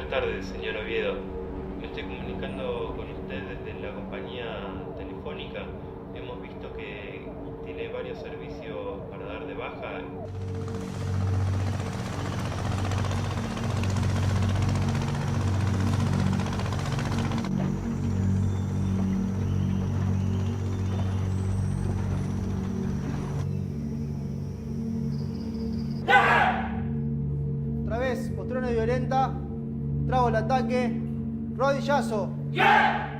Buenas tardes, señor Oviedo. Me estoy comunicando con usted desde la compañía telefónica. Hemos visto que tiene varios servicios para dar de baja. Otra vez, postrona violenta, trago el ataque, rodillazo. ¡Yeah!